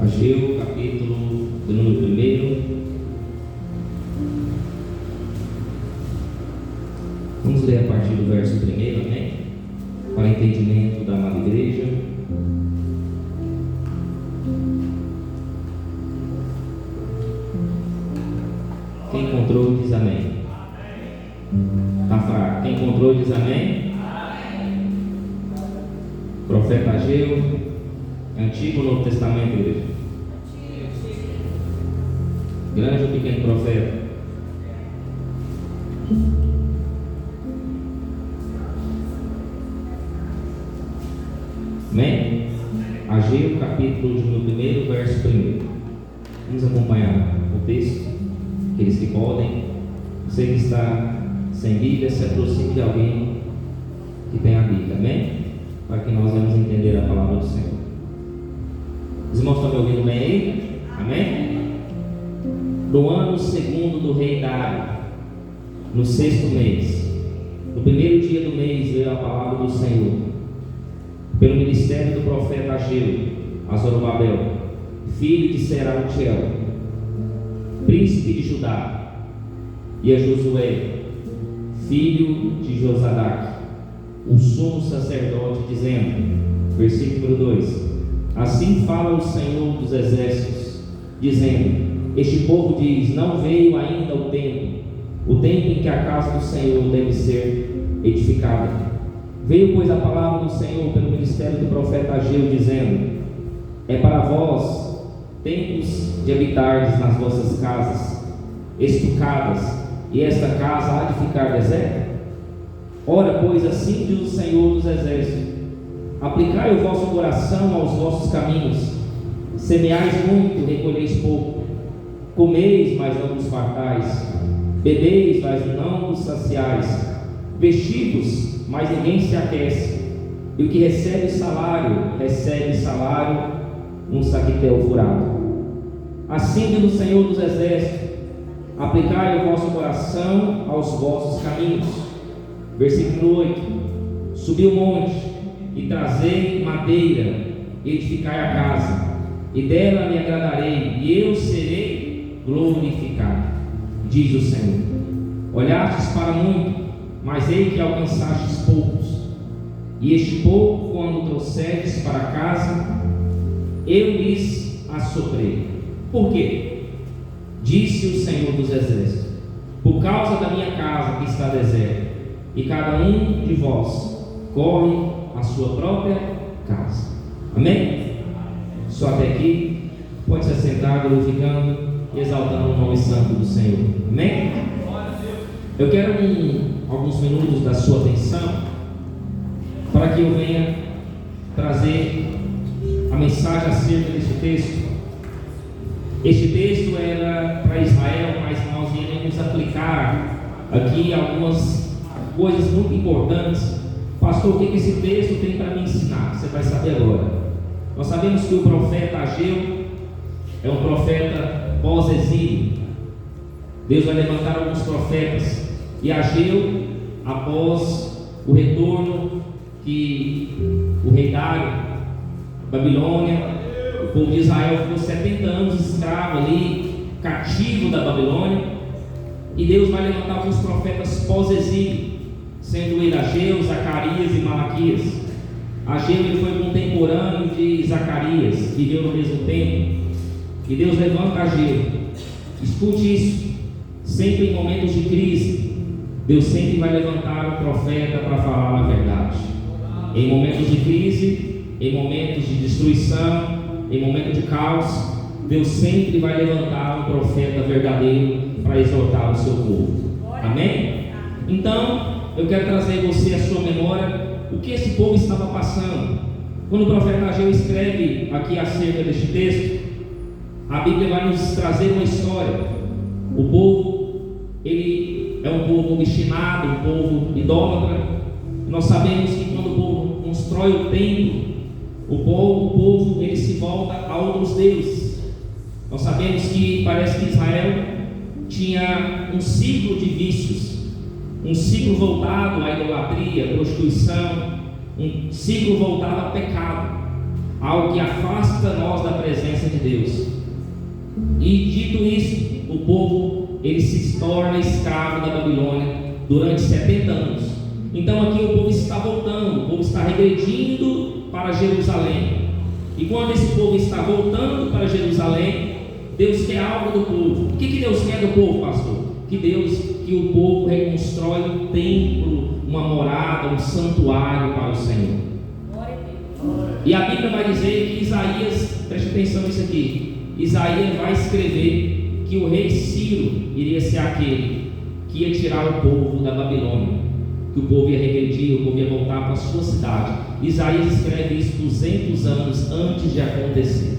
Ageu, capítulo de número 1. Vamos ler a partir do verso 1, amém? Para entendimento da amada igreja. Quem encontrou diz amém. Está fraco. Quem encontrou diz amém. Profeta Ageu, Antigo ou Novo Testamento, igreja? Grande ou pequeno profeta? Amém? Ageu, capítulo de número 1, verso 1. Vamos acompanhar o texto. Aqueles que podem. Você que está sem Bíblia, se aproxime de alguém que tem a Bíblia, amém? Para que nós vamos entender a palavra do Senhor. Os irmãos estão me ouvindo bem aí? Amém? No ano segundo do rei Dário, no 6º mês, no primeiro dia do mês, veio a palavra do Senhor, pelo ministério do profeta Ageu, a Zorobabel, filho de Sealtiel, príncipe de Judá, e a Josué, filho de Josadaque, o sumo sacerdote, dizendo, versículo 2: assim fala o Senhor dos exércitos, dizendo: este povo diz, não veio ainda o tempo em que a casa do Senhor deve ser edificada. Veio, pois, a palavra do Senhor pelo ministério do profeta Ageu, dizendo: é para vós tempos de habitardes nas vossas casas estucadas, e esta casa há de ficar deserta? Ora, pois, assim diz o Senhor dos exércitos: aplicai o vosso coração aos vossos caminhos, semeais muito, recolheis pouco, comeis, mas não vos fartais, bebeis, mas não vos saciais, vestivos, mas ninguém se aquece, e o que recebe salário num saquetel furado. Assim diz o Senhor dos exércitos: aplicai o vosso coração aos vossos caminhos. Versículo 8: subi o monte e trazei madeira, e edificai a casa, e dela me agradarei, e eu serei glorificado, diz o Senhor. Olhastes para muito, mas ei que alcançastes poucos, e este pouco, quando trouxerdes para casa, eu lhes assoprei. Por quê? Disse o Senhor dos exércitos: por causa da minha casa que está deserta, e cada um de vós corre a sua própria casa. Amém? Só até aqui. Pode se assentar, glorificando e exaltando o nome santo do Senhor. Amém? Eu quero alguns minutos da sua atenção para que eu venha trazer a mensagem acerca deste texto. Este texto era para Israel, mas nós iremos aplicar aqui algumas coisas muito importantes. Pastor, o que esse texto tem para me ensinar? Você vai saber agora. Nós sabemos que o profeta Ageu é um profeta pós-exílio. Deus vai levantar alguns profetas. E Ageu, após o retorno que o rei Dário, Babilônia, o povo de Israel ficou 70 anos escravo ali, cativo da Babilônia, e Deus vai levantar alguns profetas pós-exílio, sendo ele Ageu, Zacarias e Malaquias. Ageu ele foi contemporâneo de Zacarias, viveu no mesmo tempo, e Deus levanta Ageu. Escute isso, sempre em momentos de crise, Deus sempre vai levantar um profeta para falar a verdade. Em momentos de crise, em momentos de destruição, em momentos de caos, Deus sempre vai levantar um profeta verdadeiro para exortar o seu povo. Amém? Então, eu quero trazer você à sua memória o que esse povo estava passando. Quando o profeta Ageu escreve aqui acerca deste texto, a Bíblia vai nos trazer uma história. O povo ele é um povo obstinado, um povo idólatra. Nós sabemos que quando o povo constrói o templo, o povo ele se volta a outros deuses. Nós sabemos que parece que Israel tinha um ciclo de vícios, um ciclo voltado à idolatria, à prostituição, um ciclo voltado ao pecado, algo que afasta nós da presença de Deus. E dito isso, o povo ele se torna escravo da Babilônia durante 70 anos. Então aqui o povo está voltando, o povo está regredindo para Jerusalém. E quando esse povo está voltando para Jerusalém, Deus quer algo do povo. O que Deus quer do povo, pastor? Que o povo reconstrói um templo, uma morada, um santuário para o Senhor. E a Bíblia vai dizer que Isaías, preste atenção nisso aqui, Isaías vai escrever que o rei Ciro iria ser aquele que ia tirar o povo da Babilônia, que o povo ia regredir, o povo ia voltar para a sua cidade. Isaías escreve isso 200 anos antes de acontecer.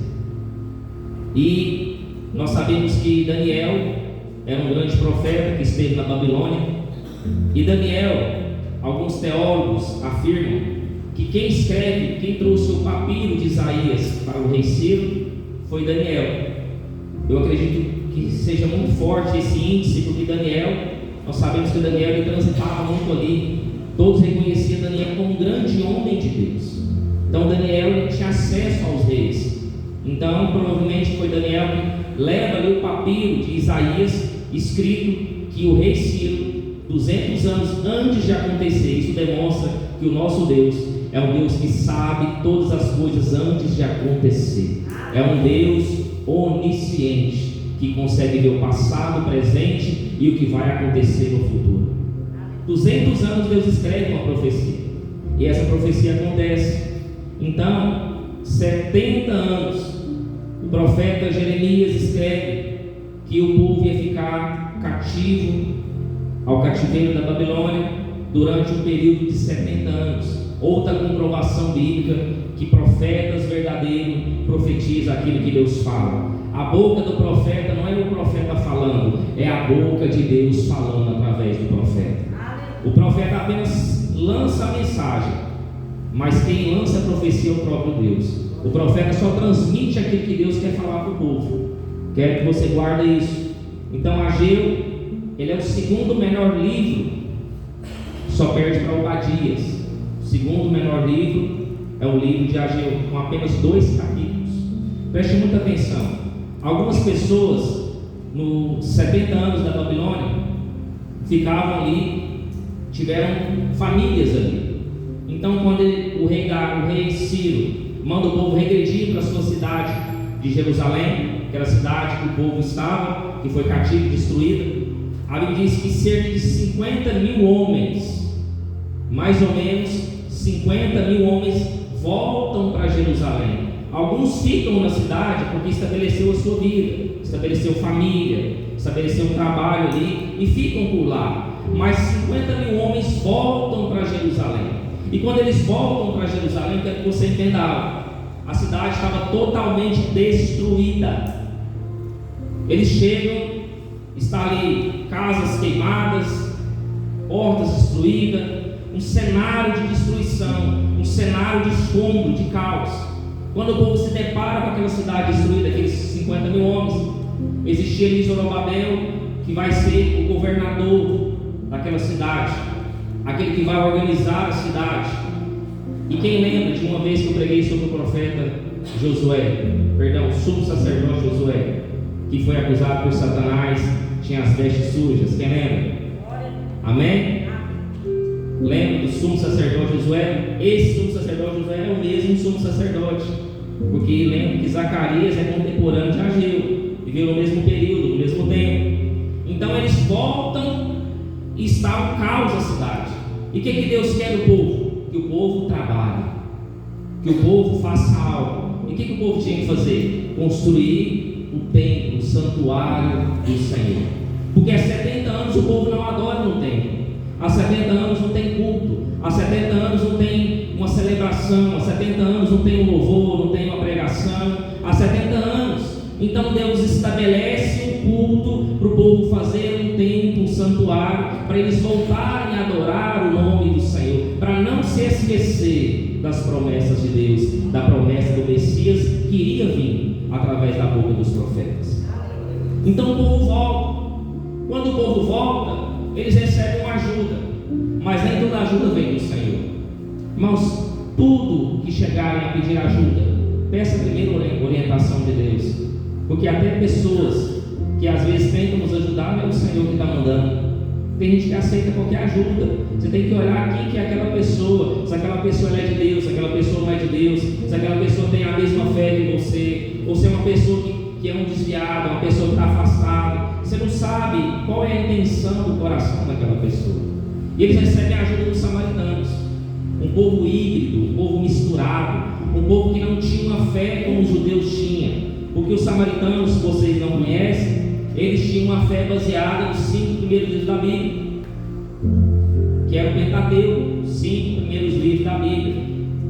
E nós sabemos que Daniel era um grande profeta que esteve na Babilônia. E Daniel, alguns teólogos afirmam que quem escreve, quem trouxe o papiro de Isaías para o rei Ciro foi Daniel. Eu acredito que seja muito forte esse índice, porque Daniel, nós sabemos que Daniel ele transitava muito ali. Todos reconheciam Daniel como um grande homem de Deus. Então Daniel ele tinha acesso aos reis. Então provavelmente foi Daniel que leva ali o papiro de Isaías, escrito que o rei Ciro, 200 anos antes de acontecer, isso demonstra que o nosso Deus é um Deus que sabe todas as coisas antes de acontecer. É um Deus onisciente, que consegue ver o passado, o presente e o que vai acontecer no futuro. 200 anos Deus escreve uma profecia, e essa profecia acontece. Então, 70 anos, o profeta Jeremias escreve que o povo ia ficar cativo ao cativeiro da Babilônia durante um período de 70 anos. Outra comprovação bíblica que profetas verdadeiros profetizam aquilo que Deus fala. A boca do profeta não é o profeta falando, é a boca de Deus falando através do profeta. O profeta apenas lança a mensagem, mas quem lança a profecia é o próprio Deus. O profeta só transmite aquilo que Deus quer falar para o povo. Quero que você guarde isso. Então Ageu, ele é o segundo menor livro, só perde para Obadias. O segundo menor livro é o livro de Ageu, com apenas 2 capítulos. Preste muita atenção. Algumas pessoas, nos 70 anos da Babilônia, ficavam ali, tiveram famílias ali. Então quando o rei Ciro manda o povo regredir para a sua cidade de Jerusalém, que era a cidade que o povo estava, que foi cativo e destruída, a Bíblia diz que cerca de 50 mil homens, mais ou menos 50 mil homens, voltam para Jerusalém. Alguns ficam na cidade porque estabeleceu a sua vida, estabeleceu família, estabeleceu um trabalho ali e ficam por lá. Mas 50 mil homens voltam para Jerusalém. E quando eles voltam para Jerusalém, quero que você entenda algo. A cidade estava totalmente destruída. Eles chegam, está ali casas queimadas, portas destruídas, um cenário de destruição, um cenário de escombro, de caos. Quando o povo se depara com aquela cidade destruída, aqueles 50 mil homens, existia ali Zorobabel, que vai ser o governador daquela cidade, aquele que vai organizar a cidade. E quem lembra de uma vez que eu preguei sobre o profeta o sumo sacerdote Josué, que foi acusado por Satanás, tinha as vestes sujas? Quem lembra? Amém? Lembra do sumo sacerdote Josué? Esse sumo sacerdote Josué é o mesmo sumo sacerdote, porque lembra que Zacarias é contemporâneo de Ageu, viveu no mesmo período, no mesmo tempo. Então eles voltam e está o caos da cidade. E o que Deus quer do povo? Que o povo trabalhe, que o povo faça algo. E o que o povo tinha que fazer? Construir o templo, o santuário do Senhor. Porque há 70 anos o povo não adora no templo, há 70 anos não tem culto, há 70 anos não tem uma celebração, há 70 anos não tem um louvor, não tem uma pregação, há 70 anos. Então Deus estabelece um culto para o povo fazer um templo, um iria vir através da boca dos profetas. Então o povo volta. Quando o povo volta, eles recebem uma ajuda, mas nem toda ajuda vem do Senhor. Irmãos, tudo que chegarem a pedir ajuda, peça primeiro orientação de Deus, porque até pessoas que às vezes tentam nos ajudar, não é o Senhor que está mandando. Tem gente que aceita qualquer ajuda. Você tem que olhar quem que é aquela pessoa, se aquela pessoa é de Deus, se aquela pessoa não é de Deus, se aquela pessoa tem a mesma fé que você, ou se é uma pessoa que é um desviado, uma pessoa que está afastada. Você não sabe qual é a intenção do coração daquela pessoa. E eles recebem a ajuda dos samaritanos, um povo híbrido, um povo misturado, um povo que não tinha uma fé como os judeus tinham, porque os samaritanos, se vocês não conhecem, eles tinham uma fé baseada nos 5 primeiros livros da Bíblia, que era o Pentateuco, os 5 primeiros livros da Bíblia.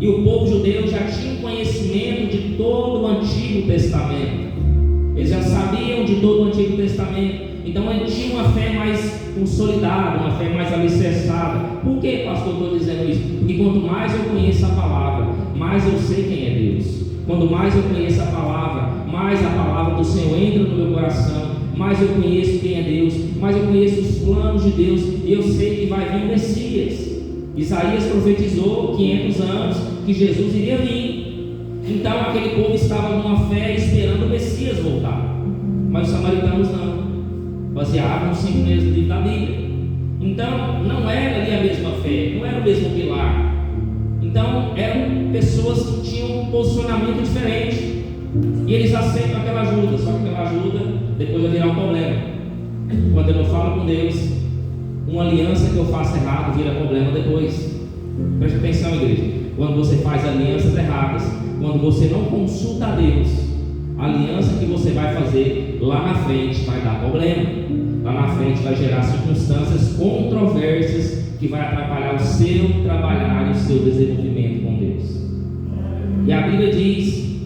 E o povo judeu já tinha conhecimento de todo o Antigo Testamento. Eles já sabiam de todo o Antigo Testamento. Então eles tinham uma fé mais consolidada, uma fé mais alicerçada. Por que, pastor, estou dizendo isso? Porque quanto mais eu conheço a palavra, mais eu sei quem é Deus. Quando mais eu conheço a palavra, mais a palavra do Senhor entra no meu coração, mais eu conheço quem é Deus, mais eu conheço os planos de Deus, e eu sei que vai vir o Messias. Isaías profetizou 500 anos que Jesus iria vir. Então aquele povo estava numa fé esperando o Messias voltar, mas os samaritanos não, baseavam nos 5 primeiros livros da Bíblia. Então não era ali a mesma fé, não era o mesmo pilar. Então eram pessoas que tinham um posicionamento diferente, e eles aceitam aquela ajuda, só que aquela ajuda depois vai virar um problema. Quando eu não falo com Deus, uma aliança que eu faço errado vira problema depois. Preste atenção, igreja. Quando você faz alianças erradas, quando você não consulta a Deus, a aliança que você vai fazer lá na frente vai dar problema. Lá na frente vai gerar circunstâncias controversas que vai atrapalhar o seu trabalhar e o seu desenvolvimento com Deus. E a Bíblia diz,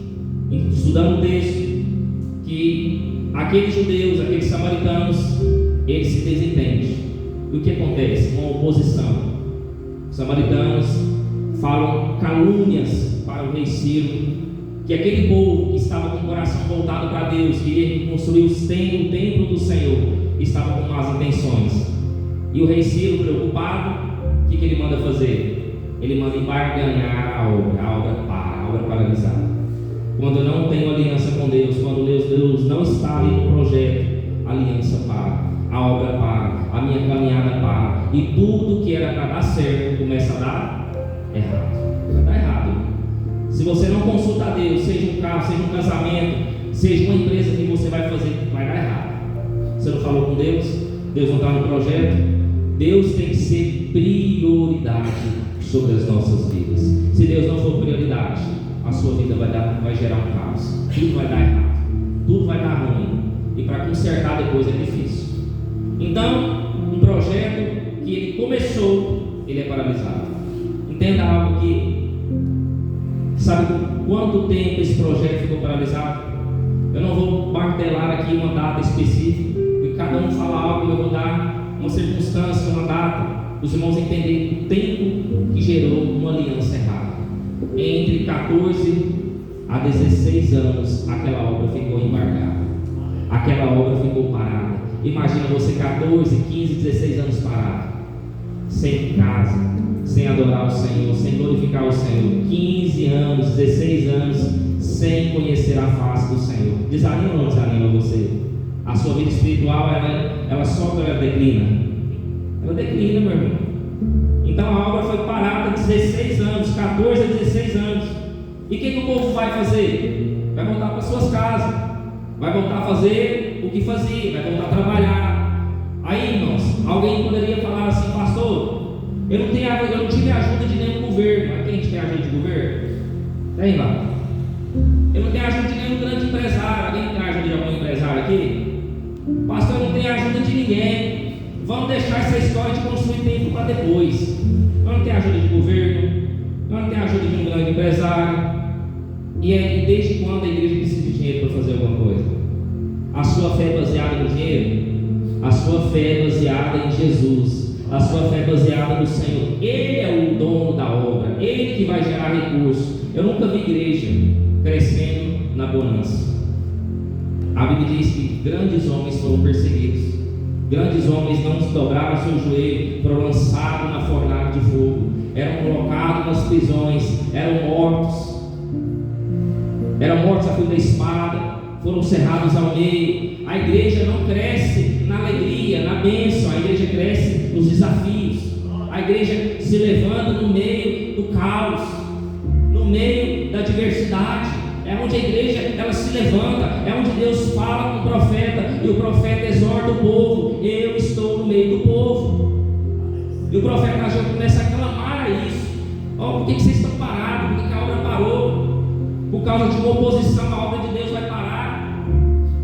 estudando o texto, que aqueles judeus, aqueles samaritanos, eles se desentendem. E o que acontece? Uma oposição. Os samaritanos falam calúnias para o rei Ciro, que aquele povo que estava com o coração voltado para Deus, queria construir o templo do Senhor, estava com más intenções. E o rei Ciro, preocupado, o que ele manda fazer? Ele manda embarganhar a obra para, a obra paralisada. Quando eu não tenho aliança com Deus, quando Deus não está ali no projeto, a aliança para, a obra para, a minha caminhada para, e tudo que era para dar certo começa a dar errado. Vai dar errado. Se você não consulta a Deus, seja um carro, seja um casamento, seja uma empresa que você vai fazer, vai dar errado. Você não falou com Deus, Deus não está no projeto. Deus tem que ser prioridade sobre as nossas vidas. Se Deus não for prioridade, a sua vida vai gerar um caos. Tudo vai dar errado, tudo vai dar ruim, e para consertar depois é difícil. Então, um projeto que ele começou, ele é paralisado. Entenda algo que, sabe quanto tempo esse projeto ficou paralisado? Eu não vou martelar aqui uma data específica, porque cada um fala algo, eu vou dar uma circunstância, uma data, os irmãos entenderem o tempo que gerou uma aliança errada. Entre 14 a 16 anos, aquela obra ficou embargada, aquela obra ficou parada. Imagina você 14, 15, 16 anos parado, sem casa, sem adorar o Senhor, sem glorificar o Senhor. 15 anos, 16 anos, sem conhecer a face do Senhor. Desanima ou não desanima você? A sua vida espiritual, ela sobe ou ela declina? Ela declina, meu irmão. Então a obra foi parada 16 anos, 14 a 16 anos. E o que o povo vai fazer? Vai voltar para suas casas, vai voltar a fazer o que fazia, vai voltar a trabalhar. Aí, irmãos, alguém poderia falar assim: pastor, eu não tive ajuda de nenhum governo. Mas quem tem ajuda de governo? Tem, lá. Eu não tenho ajuda de nenhum grande empresário. Alguém tem ajuda de algum empresário aqui? Pastor, eu não tenho ajuda de ninguém. Vamos deixar essa história de construir tempo para depois. Eu não tenho ajuda de governo, eu não tenho ajuda de um grande empresário. E desde quando a igreja precisa de dinheiro para fazer alguma coisa? A sua fé é baseada no dinheiro? A sua fé é baseada em Jesus. A sua fé é baseada no Senhor. Ele é o dono da obra, Ele que vai gerar recursos. Eu nunca vi igreja crescendo na bonança. A Bíblia diz que grandes homens foram perseguidos, grandes homens não dobraram seu joelho, foram lançados na fornalha de fogo, eram colocados nas prisões, eram mortos a fio da espada, foram cerrados ao meio. A igreja não cresce na alegria, na bênção, a igreja cresce nos desafios. A igreja se levanta no meio do caos, no meio da diversidade. É onde a igreja ela se levanta, é onde Deus fala com o profeta, e o profeta exorta o povo: eu estou no meio do povo. E o profeta já começa a clamar a isso: por que vocês estão parados? Por que a obra parou? Por causa de uma oposição, a obra de Deus vai parar.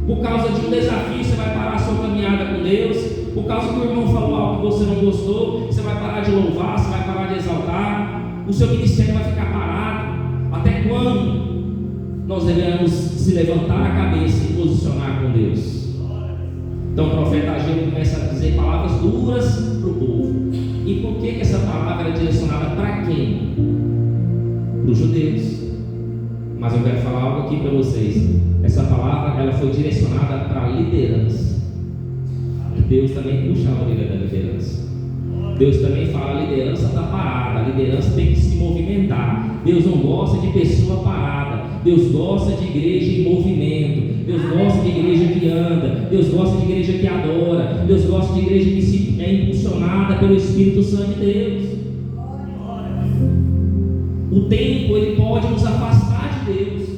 Por causa de um desafio, você vai parar a sua caminhada com Deus. Por causa que o irmão falou algo que você não gostou, você vai parar de louvar, você vai parar de exaltar. O seu ministério vai ficar parado. Até quando nós devemos se levantar a cabeça e posicionar com Deus? Então o profeta Ageu começa a dizer palavras duras para o povo. E por que essa palavra é direcionada para quem? Para os judeus. Mas eu quero falar algo aqui para vocês. Essa palavra ela foi direcionada para a liderança. Deus também puxa a orelha da liderança. Deus também fala: a liderança está parada, a liderança tem que se movimentar. Deus não gosta de pessoa parada. Deus gosta de igreja em movimento. Deus gosta de igreja que anda. Deus gosta de igreja que adora. Deus gosta de igreja que é impulsionada pelo Espírito Santo de Deus. O tempo ele pode nos afastar de Deus.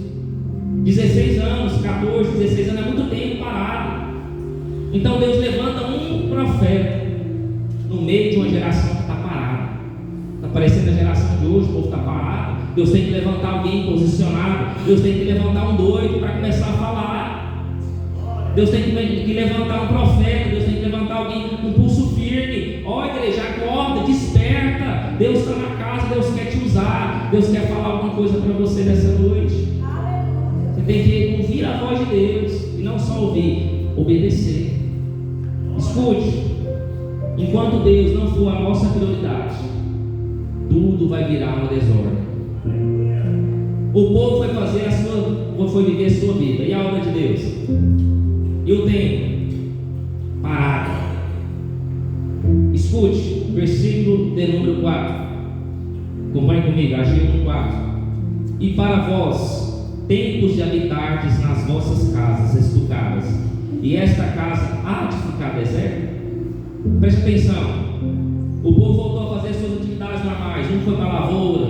16 anos, 14, 16 anos é muito tempo parado. Então Deus levanta um profeta no meio de uma geração que está parada. Está parecendo a geração de hoje, o povo está parado. Deus tem que levantar alguém posicionado. Deus tem que levantar um doido para começar a falar. Deus tem que levantar um profeta. Deus tem que levantar alguém com um pulso firme. Ó igreja, acorda, desperta. Deus está na casa, Deus quer te usar. Deus quer falar alguma coisa para você nessa noite. Você tem que ouvir a voz de Deus e não só ouvir, obedecer. Escute, enquanto Deus não for a nossa prioridade, tudo vai virar uma desordem. O povo foi viver a sua vida, e a obra de Deus? E o tempo? Parado. Escute, versículo de número 4. Acompanhe comigo, Ageu 1:4. E para vós, tempos de habitardes nas vossas casas estucadas, e esta casa há de ficar deserta? Preste atenção. O povo voltou a fazer suas atividades normais. Um foi para a lavoura,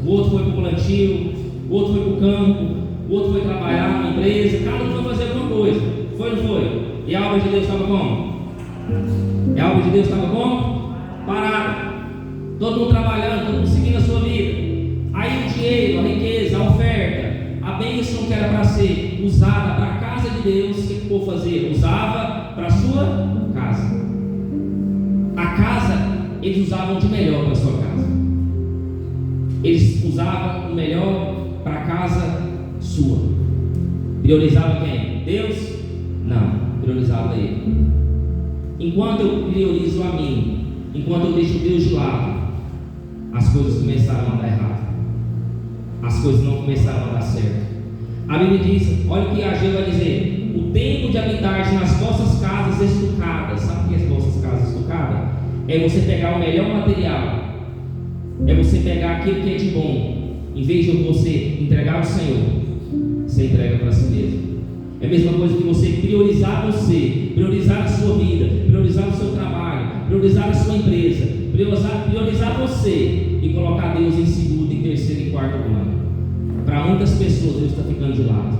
o outro foi para o plantio, o outro foi para o campo, o outro foi trabalhar numa empresa. Cada um foi fazer alguma coisa. Foi ou não foi? E a obra de Deus estava como? E a obra de Deus estava como? Parada. Todo mundo trabalhando, todo mundo seguindo a sua vida. Aí o dinheiro, a riqueza, a oferta, a bênção que era para ser usada para a casa de Deus, o que o povo fazia? Usava para a sua casa. A casa, eles usavam de melhor para a sua casa. Eles usavam o melhor para a casa sua. Priorizava quem? Deus? Não, priorizava ele. Enquanto eu priorizo a mim, enquanto eu deixo Deus de lado, as coisas começaram a dar errado. As coisas não começaram a dar certo. A Bíblia diz, olha o que Ageu vai dizer: o tempo de habitar nas vossas casas estucadas. Sabe o que é as vossas casas estucadas? É você pegar o melhor material, é você pegar aquilo que é de bom. Em vez de você entregar ao Senhor, você entrega para si mesmo. É a mesma coisa que você, priorizar a sua vida, priorizar o seu trabalho, priorizar a sua empresa, priorizar você e colocar Deus em segundo, em terceiro e quarto plano. Para muitas pessoas Deus está ficando de lado.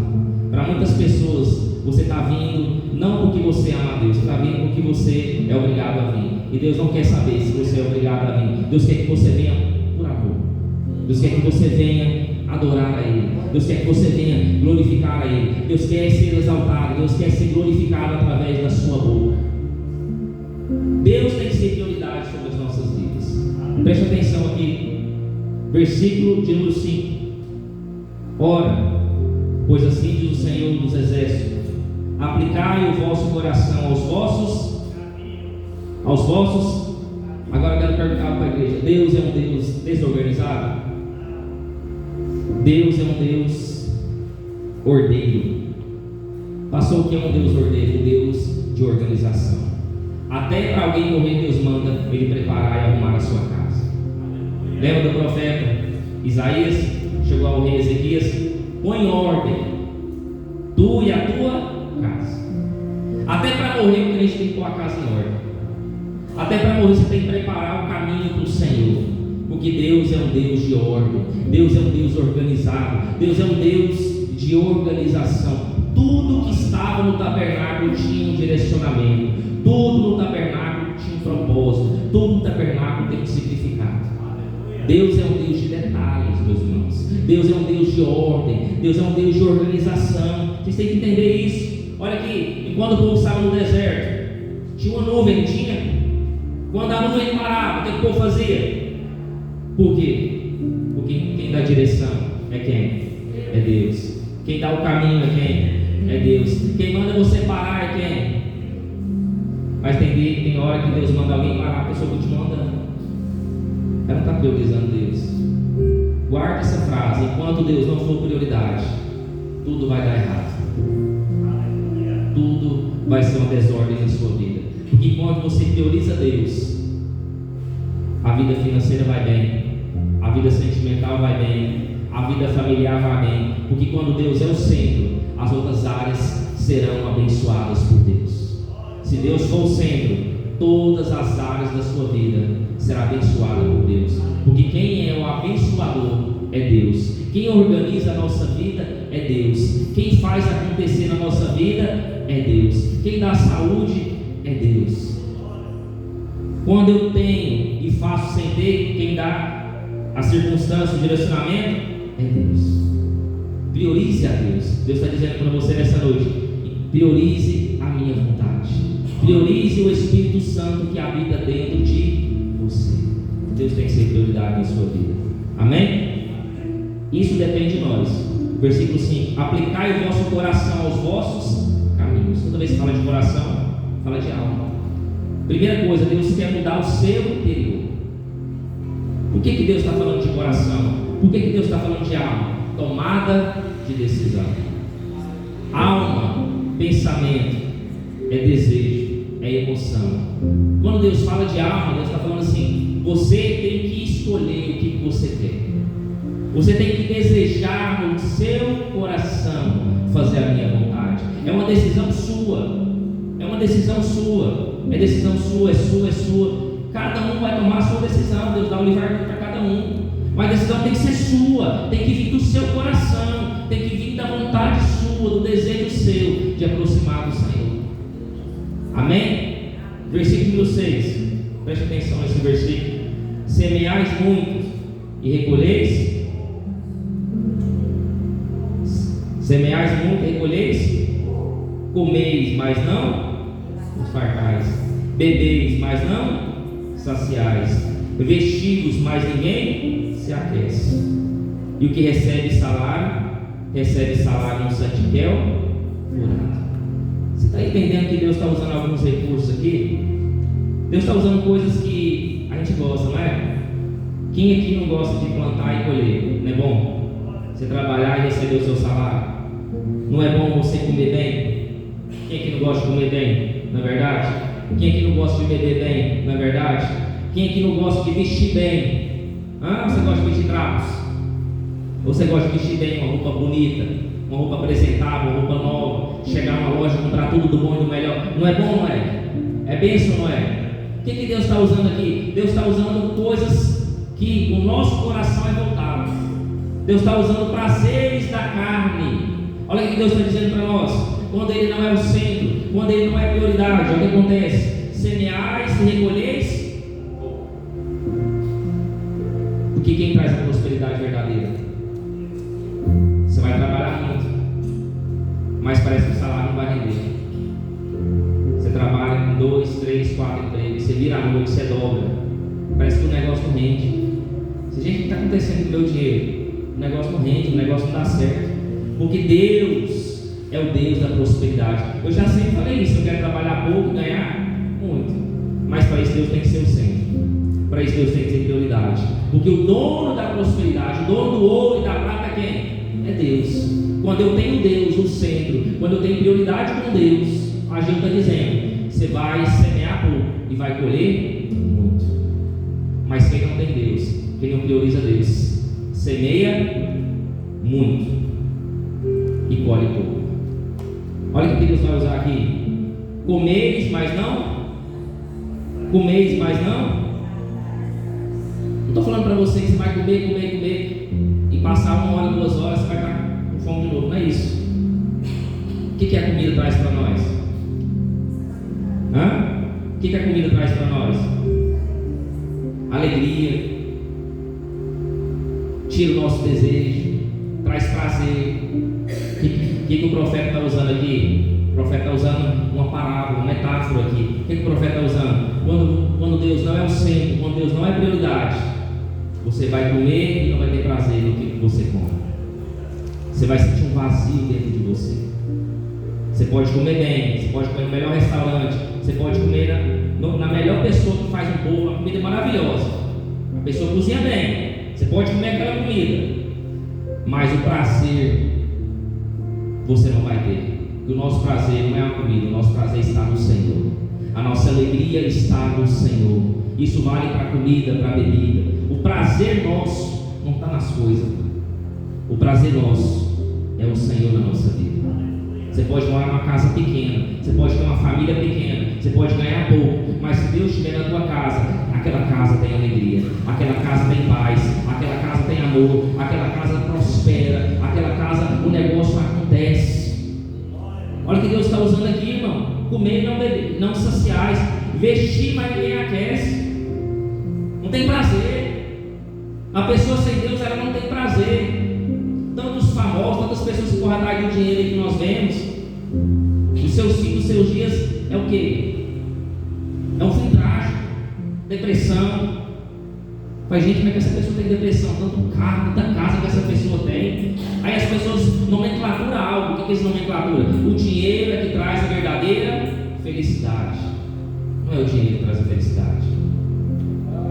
Para muitas pessoas você está vindo não porque você ama a Deus, você está vindo porque você é obrigado a vir. E Deus não quer saber se você é obrigado a vir. Deus quer que você venha por amor. Deus quer que você venha adorar a Ele. Deus quer que você venha glorificar a Ele. Deus quer ser exaltado. Deus quer ser glorificado através da sua boca. Deus tem que ser prioridade sobre as nossas vidas. Preste atenção aqui. Versículo de número 5. Ora, pois assim diz o Senhor dos Exércitos: aplicai o vosso coração aos vossos. Agora eu quero perguntar para a igreja: Deus é um Deus desorganizado? Deus é um Deus ordeiro. Passou o que é um Deus ordeiro? Um Deus de organização. Até para alguém morrer, Deus manda ele preparar e arrumar a sua casa. Lembra do profeta Isaías? Chegou ao rei Ezequias: põe em ordem tu e a tua casa. Até para morrer, o crente tem que pôr a casa em ordem. Até para morrer, você tem que preparar o caminho para o Senhor. Porque Deus é um Deus de ordem. Deus é um Deus organizado. Deus é um Deus de organização. Tudo que estava no tabernáculo tinha um direcionamento. Tudo no tabernáculo tinha um propósito. Tudo no tabernáculo tem um significado. Deus é um Deus de detalhes, meus irmãos. Deus é um Deus de ordem. Deus é um Deus de organização. Vocês têm que entender isso. Olha aqui, enquanto o povo estava no deserto, tinha uma nuvem, tinha. Quando a nuvem parava, o que o povo fazia? Por quê? Porque quem dá direção é quem? É Deus. Quem dá o caminho é quem? É Deus. Quem manda você parar é quem? Mas tem hora que Deus manda alguém parar, a pessoa continua andando. Ela não está priorizando Deus. Guarda essa frase: enquanto Deus não for prioridade, tudo vai dar errado. Tudo vai ser uma desordem na sua vida. Porque quando você prioriza Deus, a vida financeira vai bem, a vida sentimental vai bem, a vida familiar vai bem. Porque quando Deus é o centro, as outras áreas serão abençoadas por Deus. Se Deus for o centro, todas as áreas da sua vida serão abençoadas por Deus. Porque quem é o abençoador é Deus. Quem organiza a nossa vida é Deus. Quem faz acontecer na nossa vida é Deus. Quem dá saúde é Deus. Quando eu tenho e faço sem ter, quem dá a circunstância, o direcionamento é Deus. Priorize a Deus. Deus está dizendo para você nessa noite: priorize a minha vontade. Priorize o Espírito Santo que habita dentro de você. Deus tem que ser prioridade na sua vida. Amém? Isso depende de nós. Versículo 5: aplicai o vosso coração aos vossos caminhos. Toda vez que fala de coração, fala de alma. Primeira coisa, Deus quer mudar o seu interior. Por que Deus está falando de coração? Por que Deus está falando de alma? Tomada de decisão. Alma, pensamento, é desejo, é emoção. Quando Deus fala de alma, Deus está falando assim: você tem que escolher o que você quer. Você tem que desejar no seu coração fazer a minha vontade. É uma decisão sua. É uma decisão sua. É decisão sua, é sua, é sua. Cada um vai tomar a sua decisão. Deus dá o livre-arbítrio para cada um. Mas a decisão tem que ser sua. Tem que vir do seu coração. Tem que vir da vontade sua, do desejo seu de aproximar do Senhor. Amém? Versículo 6. Preste atenção nesse versículo. Semeais muito e recolheis. Semeais muito e recolheis. Comeis, mas não os fartais. Bebeis, mas não saciais. Vestigos, mas ninguém se aquece. E o que recebe salário no santiquel furado. Você está entendendo que Deus está usando alguns recursos aqui? Deus está usando coisas que a gente gosta, não é? Quem aqui não gosta de plantar e colher? Não é bom? Você trabalhar e receber o seu salário? Não é bom você comer bem? Quem aqui não gosta de comer bem? Não é verdade? Quem aqui não gosta de beber bem? Não é verdade? Quem aqui não gosta de vestir bem? Você gosta de vestir trapos? Ou você gosta de vestir bem, uma roupa bonita, uma roupa apresentável, uma roupa nova, chegar numa loja, comprar tudo do bom e do melhor? Não é bom, não é? É bênção, não é? O que Deus está usando aqui? Deus está usando coisas que o nosso coração é voltado. Deus está usando prazeres da carne. Olha o que Deus está dizendo para nós. Quando Ele não é o centro, quando Ele não é prioridade, olha o que acontece: semeais e recolheis. Porque quem traz a prosperidade verdadeira? Você vai trabalhar muito, mas parece que o salário não vai render. Você trabalha com 2, 3, 4 empregos, você vira a noite, você dobra, parece que o negócio não rende. Você, gente, o que está acontecendo com o meu dinheiro? O negócio não rende, o negócio não dá certo. Porque Deus é o Deus da prosperidade. Eu já sempre falei isso: eu quero trabalhar pouco e ganhar muito. Mas para isso Deus tem que ser o centro. Para isso Deus tem que ser prioridade. Porque o dono da prosperidade, o dono do ouro e da prata é quem? É Deus. Quando eu tenho Deus no centro, quando eu tenho prioridade com Deus, a gente está dizendo: você vai semear pouco e vai colher muito. Mas quem não tem Deus, quem não prioriza Deus, semeia muito e colhe pouco. Olha o que Deus vai usar aqui: comeis, mas não. Comeis, mas não. Não estou falando para você que você vai comer e passar 1 hora, 2 horas, você vai estar com fome de novo. Não é isso. O que a comida traz para nós? O que a comida traz para nós? Alegria, tira o nosso desejo, traz prazer. O que o profeta está usando aqui? O profeta está usando uma parábola, uma metáfora aqui. O que o profeta está usando? Quando Deus não é o centro, quando Deus não é prioridade, você vai comer e não vai ter prazer no que você come. Você vai sentir um vazio dentro de você. Você pode comer bem, você pode comer no melhor restaurante, você pode comer na melhor pessoa que faz um bolo, uma comida maravilhosa. A pessoa cozinha bem, você pode comer aquela comida, mas o prazer você não vai ter. Porque o nosso prazer não é a comida, o nosso prazer está no Senhor. A nossa alegria está no Senhor. Isso vale para a comida, para a bebida. O prazer nosso não está nas coisas. O prazer nosso é o Senhor na nossa vida. Você pode morar numa casa pequena, você pode ter uma família pequena, você pode ganhar pouco, mas se Deus estiver na tua casa, aquela casa tem alegria, aquela casa tem paz, aquela casa tem amor, aquela casa prospera, aquela casa o negócio acontece. Olha o que Deus está usando aqui, irmão: comer e não beber, não saciais, vestir, mas ninguém aquece. Não tem prazer. A pessoa sem Deus, ela não tem prazer. Tantos famosos, tantas pessoas que correm atrás do dinheiro que nós vemos, os seus filhos, os seus dias é o quê? É um fim trágico, depressão. Faz gente, como é que essa pessoa tem depressão? Tanto carro, tanta casa que essa pessoa tem. Aí as pessoas nomenclaturam algo. O que é esse nomenclatura? O dinheiro é que traz a verdadeira felicidade. Não é o dinheiro que traz a felicidade.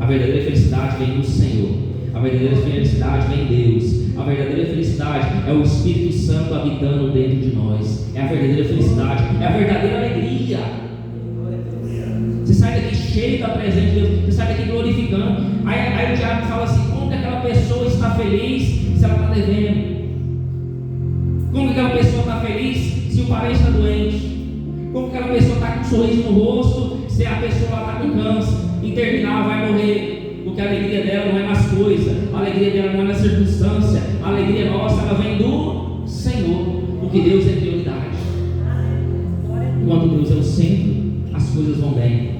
A verdadeira felicidade vem do Senhor. A verdadeira felicidade vem de Deus. A verdadeira felicidade é o Espírito Santo habitando dentro de nós. É a verdadeira felicidade, é a verdadeira alegria. Você sai daqui cheio da presença de Deus, você sai daqui glorificando. Aí o diabo fala assim: como que aquela pessoa está feliz se ela está devendo? Como que aquela pessoa está feliz se o parente está doente? Como que aquela pessoa está com um sorriso no rosto se a pessoa está com câncer e terminal vai morrer? Porque a alegria dela não é nas coisas, a alegria dela não é na circunstância, a alegria nossa, ela vem do Senhor, porque Deus é prioridade. Enquanto Deus é o centro, as coisas vão bem.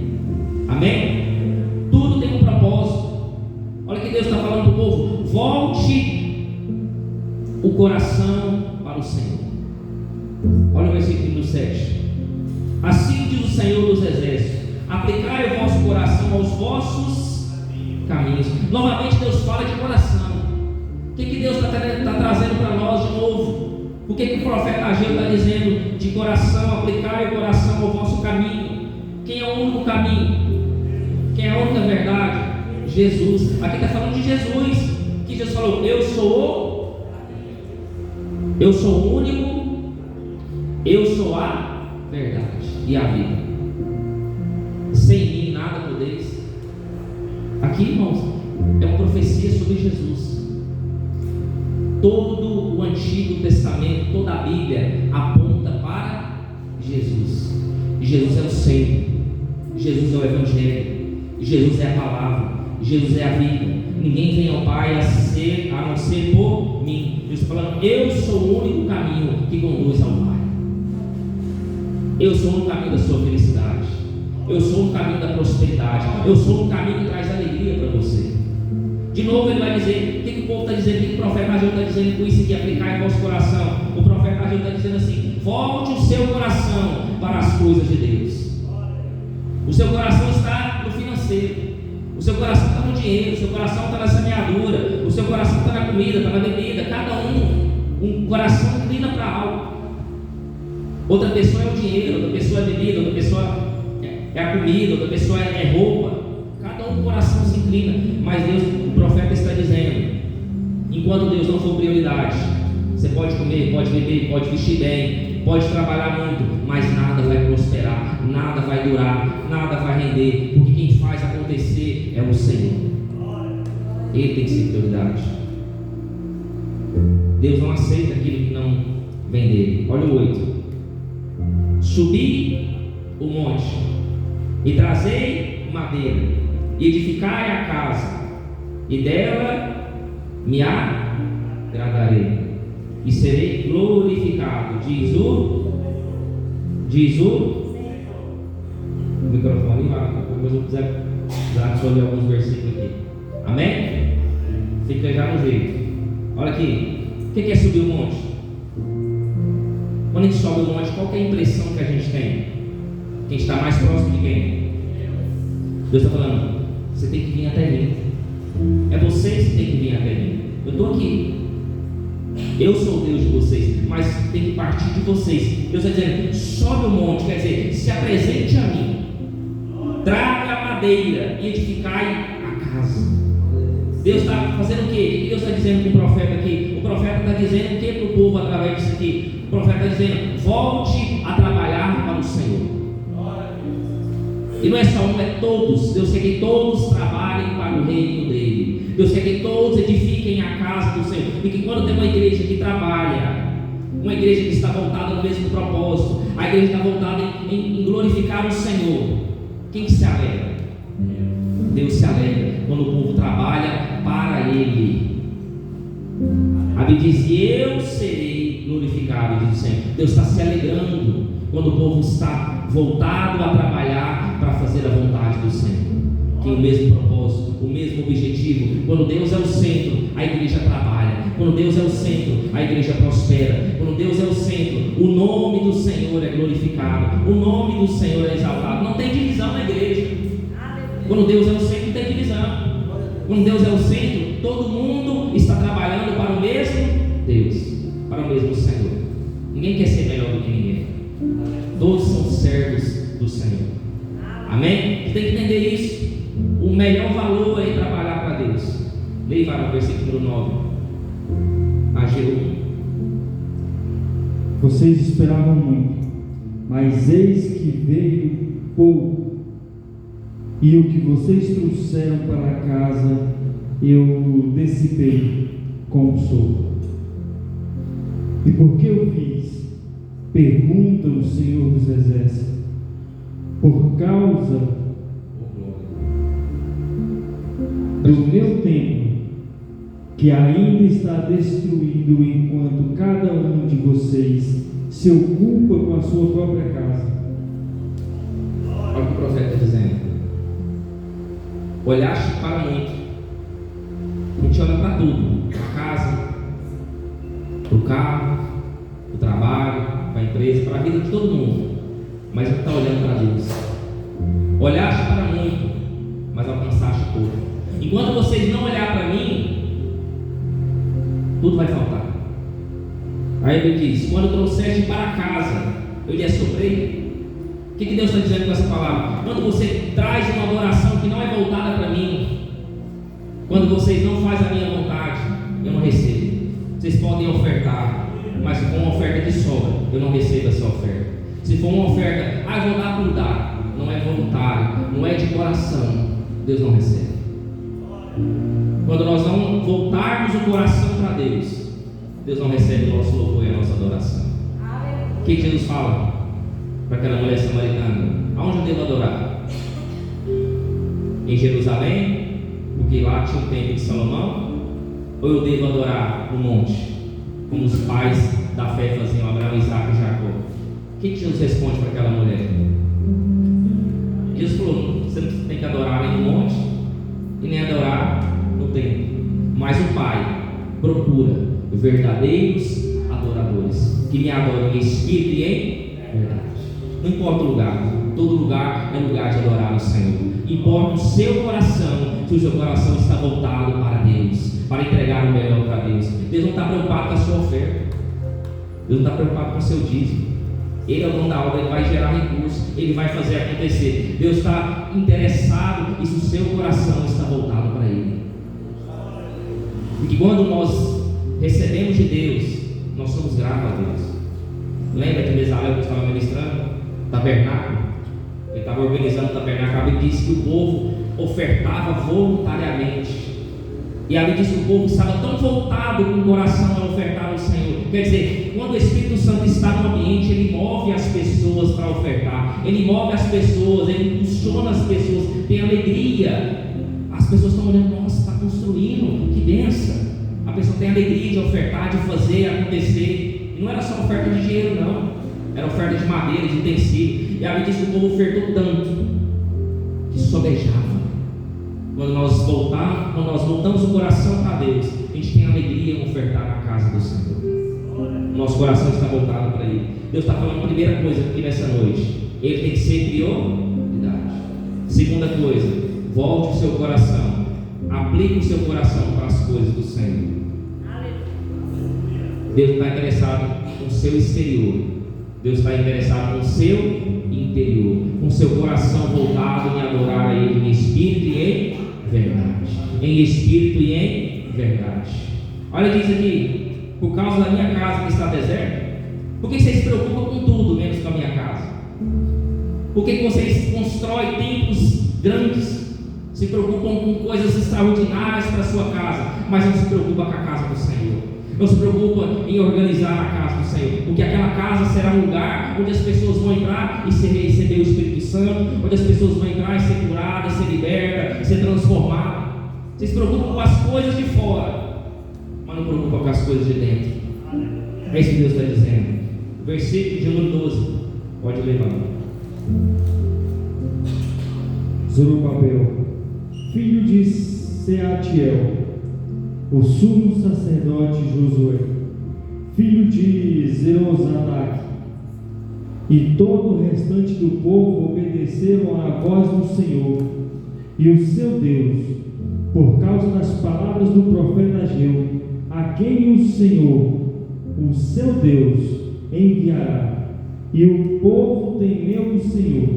Amém? Tudo tem um propósito. Olha o que Deus está falando para o povo: volte o coração para o Senhor. Olha o versículo 7. Assim diz o Senhor dos Exércitos: aplicai o vosso coração aos vossos caminhos. Novamente Deus fala de coração. O que Deus está trazendo para nós de novo? O que o profeta Ageu está dizendo? De coração, aplicai o coração ao vosso caminho. Quem é o único caminho? Quem é a única verdade? Jesus. Aqui está falando de Jesus, que Jesus falou: eu sou o único, eu sou a verdade e a vida. Sem mim nada podeis. Aqui, irmãos, é uma profecia sobre Jesus. Todo o Antigo Testamento, toda a Bíblia aponta para Jesus. Jesus é o centro, Jesus é o Evangelho, Jesus é a palavra, Jesus é a vida. Ninguém vem ao Pai a não ser por mim. Deus está falando: eu sou o único caminho que conduz ao Pai. Eu sou o caminho da sua felicidade. Eu sou o caminho da prosperidade. Eu sou o caminho que traz alegria para você. De novo ele vai dizer: o que o povo está dizendo? O que o profeta Ageu está dizendo com isso aqui? Aplicar em vosso coração. O profeta Ageu está dizendo assim: volte o seu coração para as coisas de Deus. O seu coração está no financeiro, o seu coração está no dinheiro, o seu coração está na semeadura, o seu coração está na comida, está na bebida. Cada um coração inclina para algo. Outra pessoa é o dinheiro, outra pessoa é a bebida, outra pessoa é a comida, outra pessoa é roupa. Cada um coração se inclina. Mas Deus, o profeta está dizendo: enquanto Deus não for prioridade, Você pode comer, pode beber, pode vestir bem, pode trabalhar muito, mas nada vai prosperar, nada vai durar, nada vai render, porque quem faz acontecer é o Senhor. Ele tem que ser prioridade. Deus não aceita aquilo que não vem dele. Olha o 8. Subi o monte e trazei madeira, e edificai a casa, e dela me agradarei, e serei glorificado, diz o microfone, depois eu quiser absorver alguns versículos aqui. Amém? Fica já no jeito. Olha aqui, o que é subir o monte? Quando a gente sobe o monte, qual que é a impressão que a gente tem? Quem está mais próximo de quem? Deus está falando, você tem que vir até mim. É vocês que tem que vir até mim. Eu estou aqui. Eu sou o Deus de vocês, mas tem que partir de vocês. Deus está dizendo, sobe o monte, quer dizer, se apresente a mim. Traga a madeira e edificai a casa. Deus está fazendo o quê? O que Deus está dizendo para o profeta aqui? O profeta está dizendo o que para o povo através disso aqui? O profeta está dizendo, volte a trabalhar para o Senhor. E não é só um, é todos. Deus quer que todos trabalhem para o reino dele. Deus quer que todos edifiquem a casa do Senhor. E que quando tem uma igreja que trabalha, uma igreja que está voltada no mesmo propósito, a igreja está voltada em glorificar o Senhor, quem que se alegra? Deus se alegra quando o povo trabalha para Ele. A Bíblia diz, eu serei glorificado, diz o Senhor. Deus está se alegrando quando o povo está voltado a trabalhar para fazer a vontade do Senhor. Tem o mesmo propósito, o mesmo objetivo. Quando Deus é o centro, a igreja trabalha. Quando Deus é o centro, a igreja prospera. Quando Deus é o centro, o nome do Senhor é glorificado, o nome do Senhor é exaltado. Não tem divisão na igreja. Quando Deus é o centro, não tem divisão. Quando Deus é o centro, todo mundo está trabalhando para o mesmo Deus, para o mesmo Senhor. Ninguém quer ser melhor do que ninguém. Todos são servos do Senhor. Amém? Você tem que entender isso. O melhor valor é trabalhar para Deus. Leia para o versículo 9. Ageu 1. Vocês esperavam muito, mas eis que veio pouco, e o que vocês trouxeram para casa eu dissipei com o sopro. E por que eu fiz? Pergunta o Senhor dos Exércitos. Por causa do meu templo, que ainda está destruído, enquanto cada um de vocês se ocupa com a sua própria casa. Olha o que o profeta está dizendo. Olhaste para muito. A gente olha para tudo, para a casa, para o carro, para o trabalho, para a empresa, para a vida de todo mundo, mas não está olhando para Deus. Olhaste para muito, mas alcançaste pouco. Enquanto vocês não olharem para mim, tudo vai faltar. Aí ele diz, quando trouxeste para casa, eu lhe assoprei. O que Deus está dizendo com essa palavra? Quando você traz uma adoração que não é voltada para mim, quando vocês não fazem a minha vontade, eu não recebo. Vocês podem ofertar, mas se for uma oferta de sobra, eu não recebo essa oferta. Se for uma oferta, eu vou dar por dar, não é voluntário, não é de coração, Deus não recebe. Quando nós não voltarmos o coração para Deus, Deus não recebe o nosso louvor e a nossa adoração. O que Jesus fala para aquela mulher samaritana? Aonde eu devo adorar? Em Jerusalém? Porque lá tinha o templo de Salomão? Ou eu devo adorar no monte, como os pais da fé faziam, Abraão, Isaac e Jacó? O que Jesus responde para aquela mulher? Jesus falou, você não tem que adorar nem no monte e nem adorar no templo, mas o Pai procura verdadeiros adoradores que me adorem em espírito e em verdade. Não importa o lugar, todo lugar é lugar de adorar o Senhor. Importa o seu coração, se o seu coração está voltado para Deus, para entregar o melhor para Deus. Deus não está preocupado com a sua oferta, Deus não está preocupado com o seu dízimo. Ele é o dono da obra, Ele vai gerar recursos, Ele vai fazer acontecer. Deus está interessado e se o seu coração está voltado para Ele. Porque quando nós recebemos de Deus, nós somos gratos a Deus. Lembra de Bezalel que estava ministrando? Tabernáculo. Ele estava organizando o tabernáculo e disse que o povo ofertava voluntariamente. E ali diz que o povo estava tão voltado com o coração a ofertar ao Senhor. Quer dizer, quando o Espírito Santo está no ambiente, ele move as pessoas para ofertar. Ele move as pessoas, ele impulsiona as pessoas, tem alegria. As pessoas estão olhando, nossa, está construindo, que benção. A pessoa tem alegria de ofertar, de fazer acontecer. E não era só oferta de dinheiro, não. Era oferta de madeira, de utensílio. E ali diz que o povo ofertou tanto que sobejava. Quando nós voltamos o coração para Deus, a gente tem alegria em ofertar na casa do Senhor. Nosso coração está voltado para Ele. Deus está falando a primeira coisa aqui nessa noite. Ele tem que ser prioridade. Segunda coisa, volte o seu coração. Aplique o seu coração para as coisas do Senhor. Deus está interessado no seu exterior. Deus está interessado no seu interior. Com seu coração voltado em adorar a Ele em espírito e em verdade. Em espírito e em verdade. Olha, diz aqui: por causa da minha casa que está deserta. Por que vocês se preocupam com tudo menos com a minha casa? Por que vocês constroem templos grandes? Se preocupam com coisas extraordinárias para a sua casa, mas não se preocupam com a casa do Senhor. Não se preocupa em organizar a casa do Senhor, porque aquela casa será um lugar onde as pessoas vão entrar e receber o Espírito Santo, onde as pessoas vão entrar e ser curadas, ser libertas, ser transformadas. Vocês se preocupam com as coisas de fora, mas não se preocupam com as coisas de dentro. É isso que Deus está dizendo. Versículo de número 12, pode levar. Zorobabel, filho de Seatiel, o sumo sacerdote Josué, filho de Zeozadak, e todo o restante do povo obedeceram à voz do Senhor e o seu Deus, por causa das palavras do profeta Ageu, a quem o Senhor, o seu Deus, enviará. E o povo temeu o Senhor.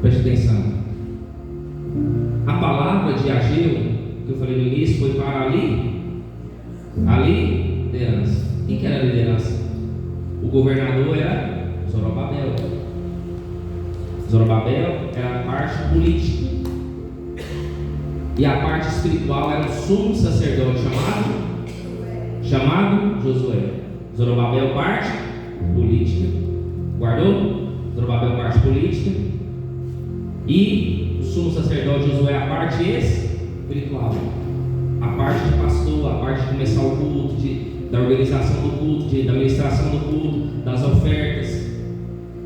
Preste atenção. A palavra de Ageu, que eu falei no início, foi para ali, liderança. Quem que era a liderança? O governador era Zorobabel. Zorobabel era a parte política. E a parte espiritual era o sumo sacerdote chamado Josué. Zorobabel parte política. Guardou? Zorobabel parte política. E o sumo sacerdote Josué a parte espiritual. A parte de pastor, a parte de começar o culto, da organização do culto, da administração do culto, das ofertas,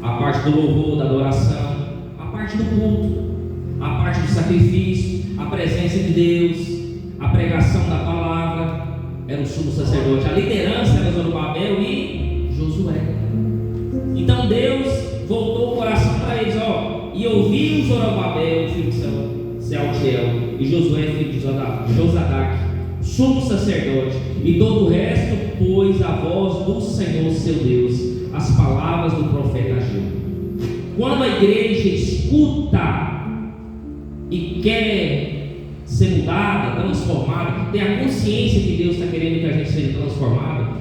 a parte do louvor, da adoração, a parte do culto, a parte do sacrifício, a presença de Deus, a pregação da palavra. Era o sumo sacerdote. A liderança era Zorobabel e Josué. Então Deus voltou o coração para eles, e ouviu Zorobabel, filho de Sealtiel, e Josué, filho de Josadak, sumo sacerdote, e todo o resto pôs a voz do Senhor seu Deus, as palavras do profeta Ageu. Quando a igreja escuta e quer ser mudada, transformada, tem a consciência que Deus está querendo que a gente seja transformado,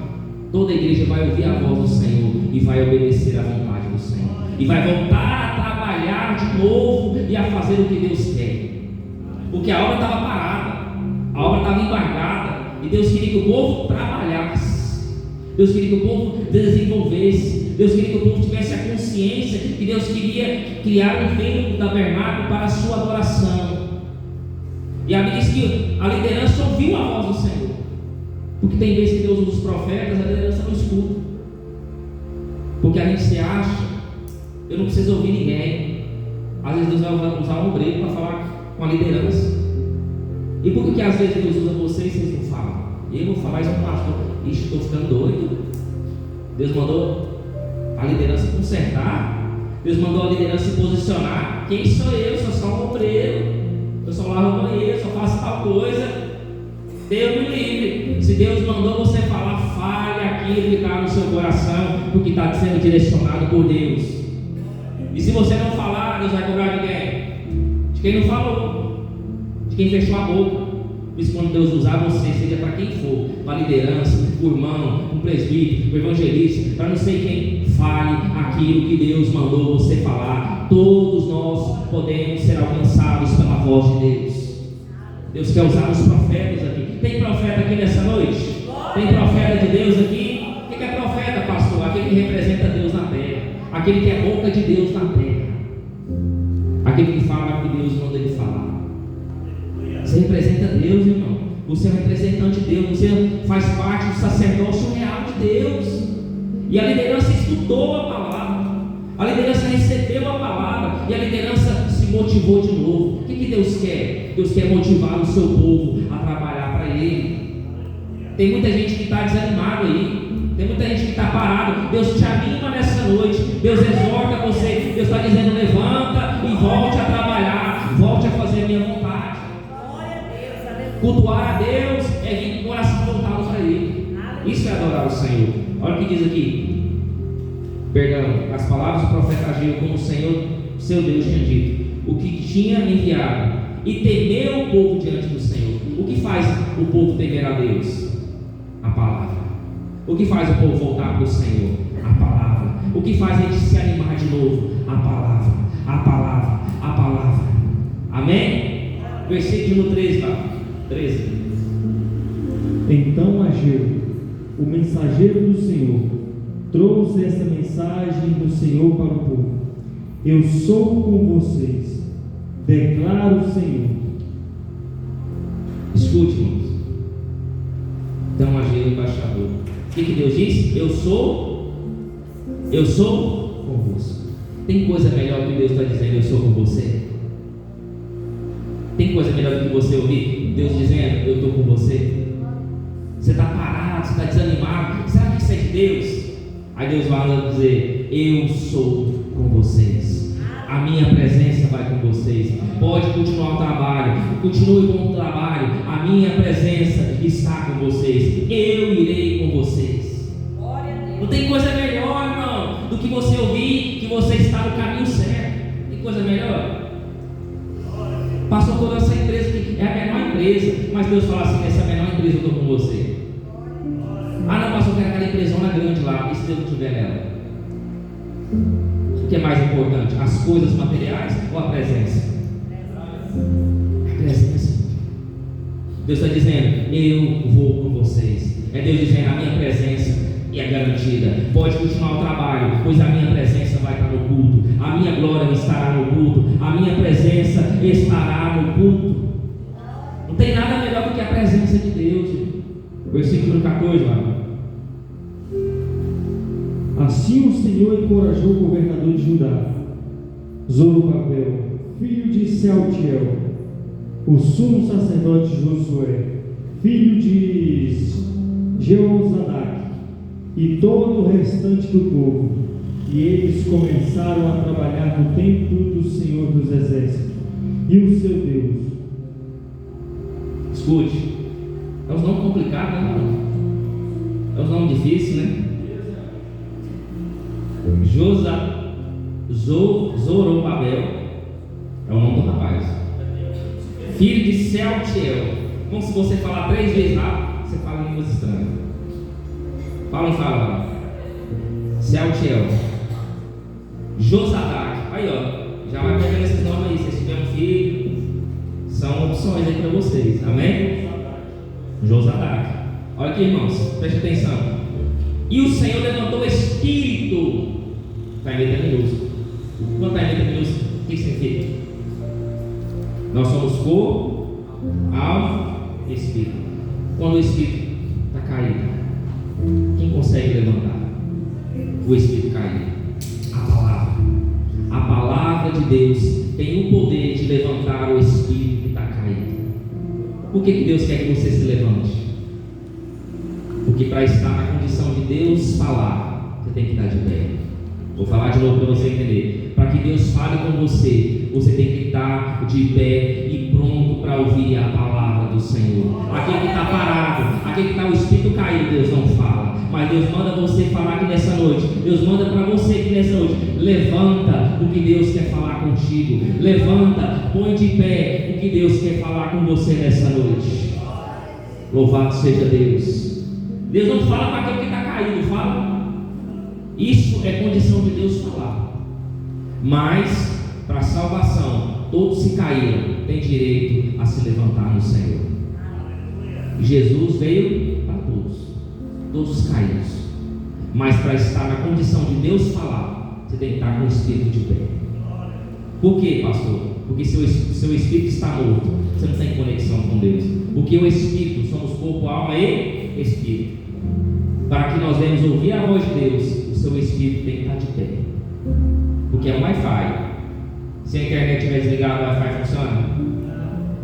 toda a igreja vai ouvir a voz do Senhor e vai obedecer à vontade do Senhor, e vai voltar a trabalhar de novo e a fazer o que Deus quer, porque a obra estava parada, a obra estava embargada, e Deus queria que o povo trabalhasse, Deus queria que o povo desenvolvesse, Deus queria que o povo tivesse a consciência que Deus queria criar um templo do tabernáculo para a sua adoração. E a Bíblia diz que a liderança ouviu a voz do Senhor, porque tem vezes que Deus usa os profetas, a liderança não escuta, porque a gente se acha, eu não preciso ouvir ninguém. Às vezes Deus vai usar um obreiro para falar com a liderança. E por que às vezes Deus usa vocês e vocês não falam? Eu vou falar isso com o pastor. Ixi, estou ficando doido. Deus mandou a liderança consertar. Deus mandou a liderança se posicionar. Quem sou eu? Sou só um obreiro. Eu só lavo o banheiro, só faço tal coisa. Deus me livre. Se Deus mandou você falar, fale aquilo que está no seu coração, porque está sendo direcionado por Deus. E se você não falar, Deus vai cobrar de quem? De quem não falou, de quem fechou a boca. Por isso, quando Deus usar você, seja para quem for, para a liderança, o irmão, um presbítero, o evangelista, para não sei quem, fale aquilo que Deus mandou você falar. Todos nós podemos ser alcançados pela voz de Deus. Deus quer usar os profetas aqui. Tem profeta aqui nessa noite? Tem profeta de Deus aqui? O que é profeta, pastor? Aquele que representa Deus na terra, aquele que é boca de Deus na terra, aquele que fala o que Deus manda ele falar. Você representa Deus, irmão. Você é um representante de Deus. Você faz parte do sacerdócio real de Deus. E a liderança estudou a palavra, a liderança recebeu a palavra, e a liderança se motivou de novo. O que Deus quer? Deus quer motivar o seu povo a trabalhar para Ele. Tem muita gente que está desanimada aí, tem muita gente que está parado. Deus te anima nessa noite, Deus exorta você, Deus está dizendo: levanta e volte a trabalhar, volte a fazer a minha vontade. Cultuar a Deus é vir com o coração voltado para Ele. Isso é adorar o Senhor. Olha o que diz aqui. Perdão, as palavras do profeta agiu como o Senhor, seu Deus, tinha dito, o que tinha enviado, e temeu o povo diante do Senhor. O que faz o povo temer a Deus? A palavra. O que faz o povo voltar para o Senhor? A palavra. O que faz a gente se animar de novo? A palavra. A palavra. A palavra. Amém? Versículo 13, tá? 13. Então Ageu, o mensageiro do Senhor, trouxe esta mensagem do Senhor para o povo: eu sou com vocês, declara o Senhor. Escute, irmãos. Então Ageu, embaixador, o que Deus diz? Eu sou convosco. Tem coisa melhor que Deus está dizendo: eu sou com você? Tem coisa melhor do que você ouvir Deus dizendo: eu estou com você? Você está parado, você está desanimado, sabe que isso é de Deus? Aí Deus vai dizer: eu sou com vocês, a minha presença vai com vocês. Pode continuar o trabalho, continue com o trabalho, a minha presença está com vocês, eu irei com vocês. Não tem coisa melhor, irmão, do que você ouvir que você está no caminho certo. Tem coisa melhor? Passou toda essa empresa que é a menor empresa, mas Deus fala assim: nessa menor empresa eu estou com você. Ah, não, pastor, eu quero aquela empresona grande lá. E se Deus não estiver nela? O que é mais importante? As coisas materiais ou a presença? A presença. Deus está dizendo: eu vou com vocês. É Deus dizendo: a minha presença é garantida. Pode continuar o trabalho, pois a minha presença vai estar no culto, a minha glória estará no culto, a minha presença estará no culto. Não tem nada melhor do que a presença de Deus. Versículo 14, lá. Assim o Senhor encorajou o governador de Judá, Zorobabel, filho de Sealtiel, o sumo sacerdote Josué, filho de Jeozadak, e todo o restante do povo, e eles começaram a trabalhar no templo do Senhor dos Exércitos e o seu Deus. Escute, é um nome complicado, né, irmão? É um nome difícil, né? Zorobabel é o nome do rapaz, filho de Sealtiel. Como se você falar 3 vezes rápido, você fala em línguas estranhas. Fala. Sealtiel, Josadak. Aí, ó, já vai pegando esses nomes aí. Se tiver um filho, são opções aí para vocês. Amém? Josadak. Olha aqui, irmãos, preste atenção. E o Senhor levantou o espírito. Está em letra minúscula. Quando está em letra minúscula, o que significa? Nós somos corpo, alma e espírito. Quando o espírito está caído, quem consegue levantar? O espírito caído. A palavra de Deus tem o poder de levantar o espírito que está caído. Por que Deus quer que você se levante? Porque para estar na condição de Deus falar, você tem que estar de pé. Vou falar de novo para você entender. Para que Deus fale com você, você tem que estar de pé e pronto para ouvir a palavra do Senhor. Aquele que está parado, aquele que está o espírito caído, Deus não fala. Mas Deus manda você falar aqui nessa noite. Deus manda para você aqui nessa noite. Levanta o que Deus quer falar contigo. Levanta, põe de pé o que Deus quer falar com você nessa noite. Louvado seja Deus. Deus não fala para aquele que está caído, fala. Isso é condição de Deus falar. Mas, para a salvação, todos se caíram, têm direito a se levantar no Senhor. Jesus veio para todos os caídos. Mas para estar na condição de Deus falar, você tem que estar com o Espírito de pé. Por quê, pastor? Porque seu Espírito está morto, você não tem conexão com Deus. Porque o Espírito, somos corpo, alma e Espírito. Para que nós venhamos ouvir a voz de Deus, o seu Espírito tem que estar de pé. Porque é um Wi-Fi. Se a internet estiver desligada, o Wi-Fi funciona?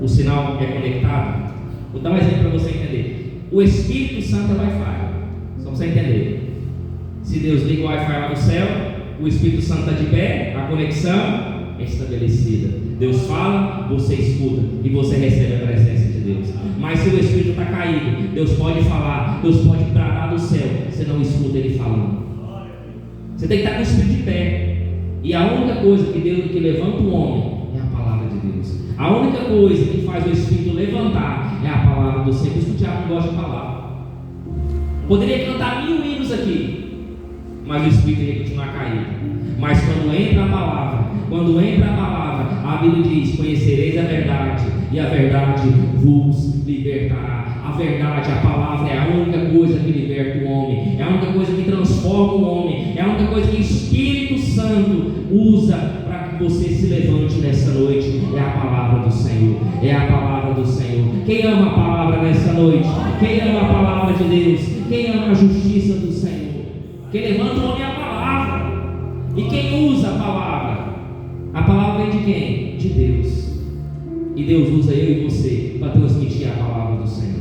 O sinal é conectado? Vou dar um exemplo para você entender. O Espírito Santo é Wi-Fi. Só para você entender. Se Deus liga o Wi-Fi lá no céu, o Espírito Santo está de pé, a conexão é estabelecida. Deus fala, você escuta e você recebe a presença de Deus. Mas se o Espírito está caído, Deus pode falar, Deus pode bradar do céu, você não escuta Ele falando. Você tem que estar com o Espírito de pé. E a única coisa que levanta o homem é a palavra de Deus. A única coisa que faz o Espírito levantar é a palavra do Senhor. Por isso que o diabo não gosta de palavra. Poderia cantar 1000 hinos aqui, mas o Espírito ia continuar caído. Mas quando entra a palavra, a Bíblia diz: conhecereis a verdade, e a verdade vos libertará. A verdade, a palavra é a única coisa que liberta o homem, é a única coisa que transforma o homem, é a única coisa que o Espírito Santo usa para que você se levante nessa noite. É a palavra do Senhor, é a palavra do Senhor. Quem ama a palavra nessa noite? Quem ama a palavra de Deus? Quem ama a justiça do Senhor? Quem levanta o homem é a palavra. E quem usa a palavra? A palavra vem de quem? De Deus. E Deus usa eu e você para transmitir a palavra do Senhor.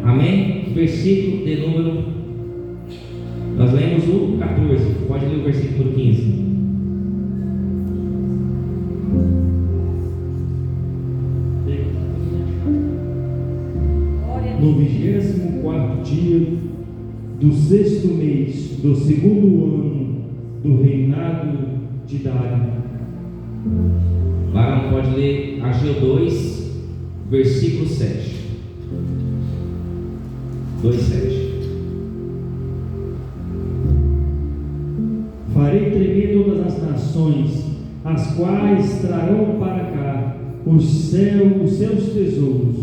Amém? Versículo de número, nós lemos o 14. Pode ler o versículo número 15. No 24º dia do 6º mês do 2º ano do reinado de Dário. Varão, pode ler Ageu 2, versículo 7. 2:7. Farei tremer todas as nações, as quais trarão para cá os seus tesouros,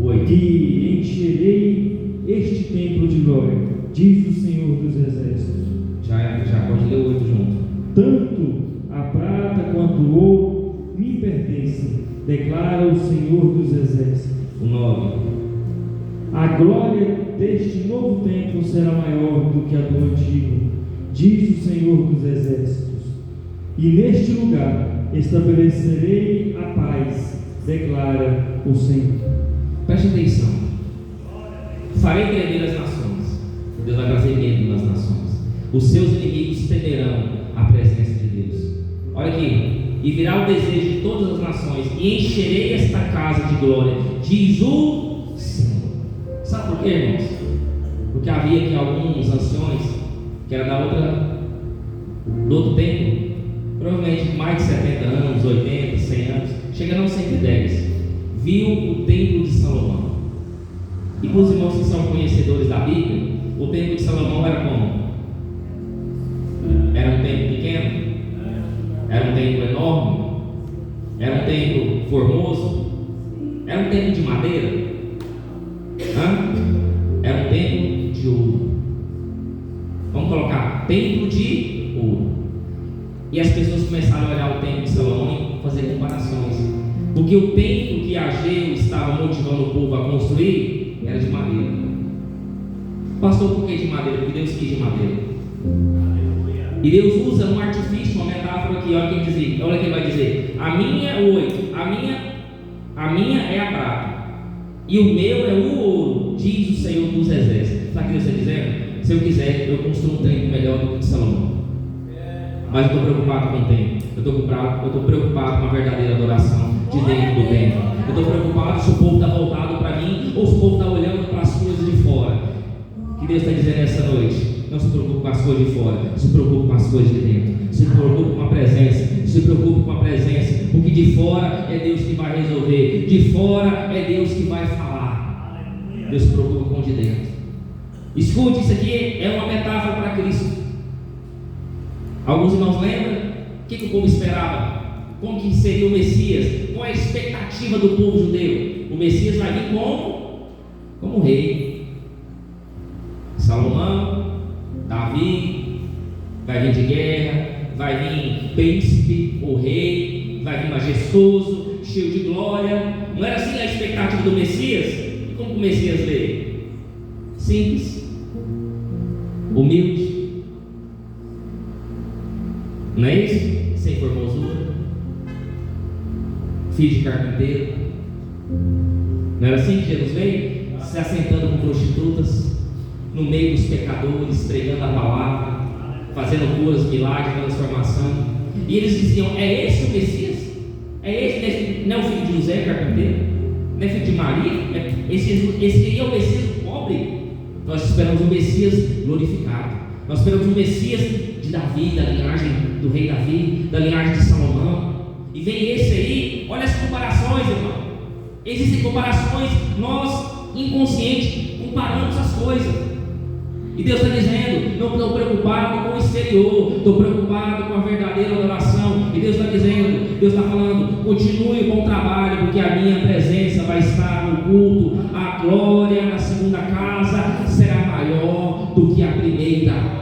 8. que encherei este templo de glória, diz o Senhor dos Exércitos. Já pode ler o 8 junto. Tanto a prata quanto o ouro me pertencem, declara o Senhor dos Exércitos. O 9. A glória deste novo templo será maior do que a do antigo, diz o Senhor dos Exércitos. E neste lugar estabelecerei a paz, declara o Senhor. Preste atenção. Farei tremer as nações. Deus vai trazer medo nas nações. Os seus inimigos temerão a presença de Deus. Olha aqui. E virá o desejo de todas as nações, e encherei esta casa de glória, diz o Senhor. Sabe por quê, irmãos? Porque havia aqui alguns anciões que eram do outro tempo, provavelmente mais de 70 anos, 80, 100 anos, chegando aos 110, viu o templo de Salomão. E para os irmãos que são conhecedores da Bíblia, o templo de Salomão era como? Era um templo pequeno? Era um templo enorme? Era um templo formoso? Era um templo de madeira? Era um templo de ouro. Vamos colocar templo de ouro. E as pessoas começaram a olhar o templo de Salomão e fazer comparações, porque o templo que Ageu estava motivando o povo a construir era de madeira. Pastor, por que de madeira? Porque Deus quis de madeira. E Deus usa um artifício, uma metáfora aqui. Olha quem vai dizer: a minha é o 8, a minha é a prata, e o meu é o ouro, diz o Senhor dos Exércitos. Sabe o que Deus está dizendo? Se eu quiser, eu construo um templo melhor do que o de Salomão. Mas eu estou preocupado com o templo. Eu estou preocupado com a verdadeira adoração de dentro do templo. Eu estou preocupado se o povo está voltado para mim ou se o povo está olhando para as coisas de fora. O que Deus está dizendo essa noite? Não se preocupe com as coisas de fora, se preocupe com as coisas de dentro. Se preocupe com a presença, se preocupe com a presença, porque de fora é Deus que vai resolver, de fora é Deus que vai falar. Deus procura com o de dentro. Escute, isso aqui é uma metáfora para Cristo. Alguns irmãos lembram? O que o povo esperava? Como que seria o Messias? Qual é a expectativa do povo judeu? O Messias vai vir como rei. Salomão, Davi, vai vir de guerra, vai vir príncipe ou rei, vai vir majestoso, cheio de glória. Não era assim a expectativa do Messias? E como o Messias veio? Simples, humilde, não é isso? Sem formosura, filho de carpinteiro. Não era assim que Jesus veio? Se assentando com prostitutas, no meio dos pecadores, pregando a palavra, fazendo curas, milagres, transformação. E eles diziam: é esse o Messias? É esse? Não é o filho de José, carpinteiro? Não é filho de Maria? Esse é o Messias pobre? Nós esperamos o Messias glorificado. Nós esperamos o Messias de Davi, da linhagem do rei Davi, da linhagem de Salomão. E vem esse aí. Olha as comparações, irmão. Existem comparações. Nós, inconscientes, comparamos as coisas. E Deus está dizendo: não estou preocupado com o exterior, estou preocupado com a verdadeira adoração. E Deus está dizendo, Deus está falando: continue o bom trabalho, porque a minha presença vai estar no culto. A glória na segunda casa será maior do que a primeira.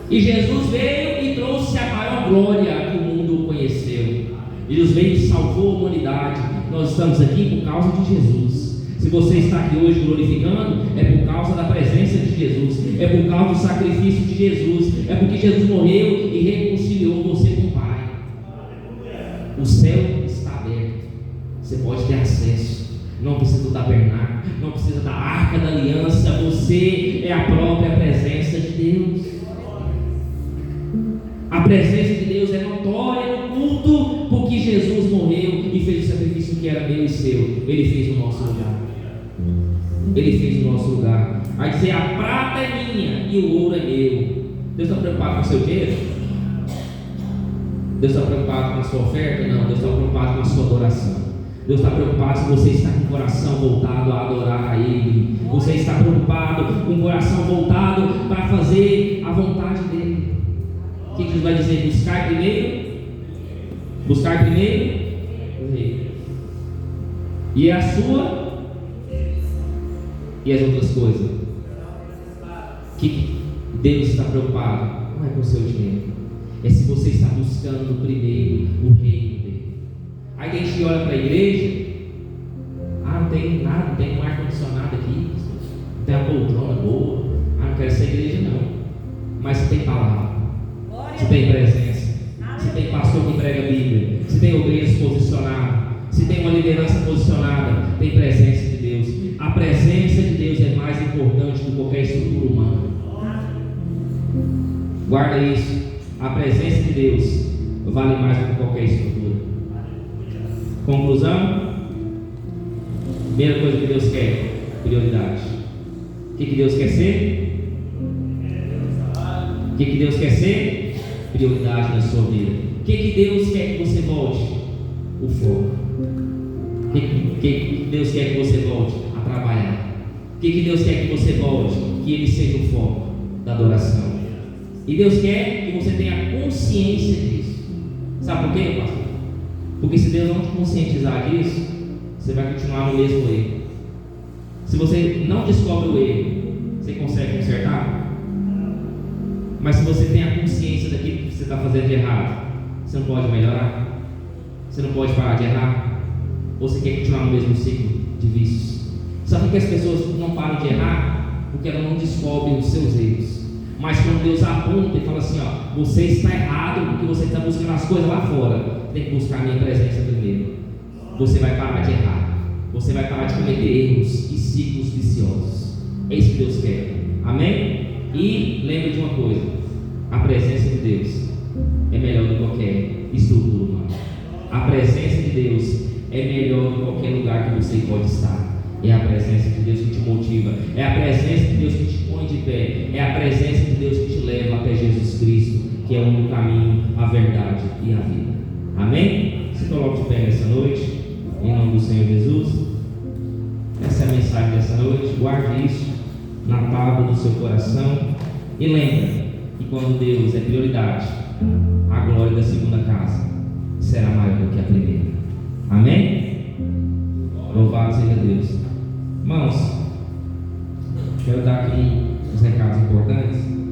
E Jesus veio e trouxe a maior glória que o mundo conheceu. Jesus veio e salvou a humanidade. Nós estamos aqui por causa de Jesus. Se você está aqui hoje glorificando, é por causa da presença de Jesus, é por causa do sacrifício de Jesus, é porque Jesus morreu e reconciliou você com o Pai. O céu está aberto, você pode ter acesso. Não precisa do tabernáculo, não precisa da arca da aliança. Você é a própria presença de Deus. A presença de Deus é notória no culto, porque Jesus morreu e fez o sacrifício que era meu e seu. Ele fez o nosso lugar. Ele fez o nosso lugar. Vai dizer: a prata é minha e o ouro é meu. Deus está preocupado com o seu dinheiro? Deus está preocupado com a sua oferta? Não. Deus está preocupado com a sua adoração. Deus está preocupado se você está com o coração voltado a adorar a Ele. Você está preocupado com o coração voltado para fazer a vontade dEle. O que Jesus vai dizer? Buscar primeiro? Buscar primeiro? E a sua? E as outras coisas? Que Deus está preocupado? Não é com o seu dinheiro. É se você está buscando primeiro o reino dele. Aí tem gente que olha para a igreja: ah, não tem nada, não tem um ar-condicionado aqui, não tem uma poltrona boa, ah, não quero essa igreja não. Mas se tem palavra, se tem presença, se tem pastor que prega a Bíblia, se tem obreiros posicionados, se tem uma liderança posicionada, tem presença de Deus. A presença de Deus é mais importante do que qualquer estrutura humana. Guarda isso. A presença de Deus vale mais do que qualquer estrutura. Conclusão: primeira coisa que Deus quer: prioridade. O que Deus quer ser? O que Deus quer ser? Prioridade na sua vida. O que Deus quer que você volte? O foco. O que Deus quer que você volte? A trabalhar. O que Deus quer que você volte? Que Ele seja o foco da adoração. E Deus quer que você tenha consciência disso. Sabe por quê, pastor? Porque se Deus não te conscientizar disso, você vai continuar no mesmo erro. Se você não descobre o erro, você consegue consertar? Mas se você tem a consciência daquilo que você está fazendo de errado, você não pode melhorar? Você não pode parar de errar? Ou você quer continuar no mesmo ciclo de vícios? Sabe por que as pessoas não param de errar? Porque elas não descobrem os seus erros. Mas quando Deus aponta e fala assim: ó, você está errado porque você está buscando as coisas lá fora, tem que buscar a minha presença primeiro. Você vai parar de errar. Você vai parar de cometer erros e ciclos viciosos. É isso que Deus quer. Amém? E lembre de uma coisa: a presença de Deus é melhor do que qualquer estrutura humana. A presença de Deus é melhor do que qualquer lugar que você pode estar. É a presença de Deus que te motiva, é a presença de Deus que te põe de pé, é a presença de Deus que te leva até Jesus Cristo, que é o único caminho, a verdade e a vida. Amém? Se coloque de pé nessa noite, em nome do Senhor Jesus. Essa é a mensagem dessa nessa noite, guarde isso na tábua do seu coração e lembre que quando Deus é prioridade, a glória da segunda casa será maior do que a primeira. Amém? Louvado seja Deus. Irmãos, quero dar aqui uns recados importantes.